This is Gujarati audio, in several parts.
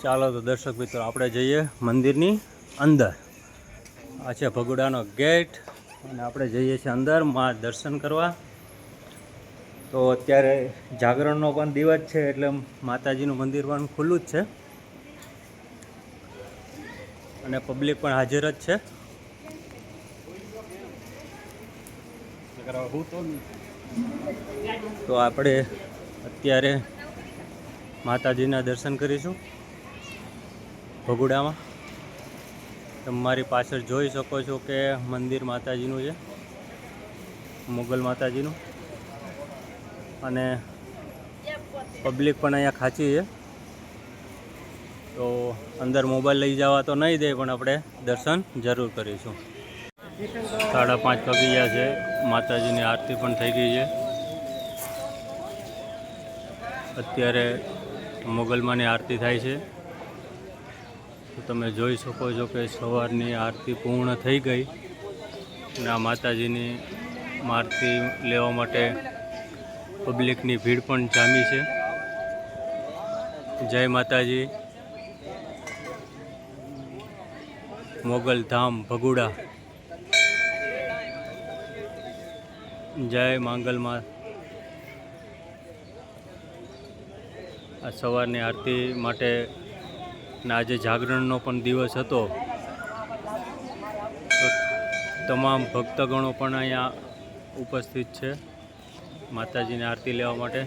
ચાલો તો દર્શક મિત્રો આપણે જઈએ મંદિરની અંદર. આ છે ભગોડાનો ગેટ અને આપણે જઈએ છીએ અંદર માં દર્શન કરવા. તો અત્યારે જાગરણનો પણ દિવસ છે એટલે માતાજીનું મંદિર પણ ખુલ્લું જ છે અને પબ્લિક પણ હાજર જ છે. તો આપણે અત્યારે માતાજીના દર્શન કરીશું ભગોડામાં. તમારી પાછળ જોઈ શકો છો કે મંદિર માતાજીનું છે, મુગલ માતાજીનું, અને પબ્લિક પણ અહીંયા ખાચી છે. તો અંદર મોબાઈલ લઈ જવા તો નહીં દે, પણ આપણે દર્શન જરૂર કરીશું. 5:30 વાગી ગયા છે, માતાજીની આરતી પણ થઈ ગઈ છે. અત્યારે મોગલમાંની આરતી થાય છે. તો તમે જોઈ શકો છો કે સવારની આરતી પૂર્ણ થઈ ગઈ અને આ માતાજીની આરતી લેવા માટે પબ્લિકની ભીડ પણ જામી છે. જય માતાજી. મોગલ ધામ ભગોડા. જય માંગલમાં. આ સવારની આરતી માટે અને આજે જાગરણનો પણ દિવસ હતો, તો તમામ ભક્તગણો પણ અહીંયા ઉપસ્થિત છે માતાજીની આરતી લેવા માટે.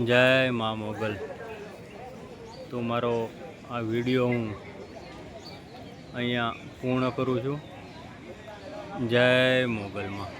જય મા મોગલ. તો મારો આ વિડીયો હું અહીંયા પૂર્ણ કરું છું. જય મોગલમાં.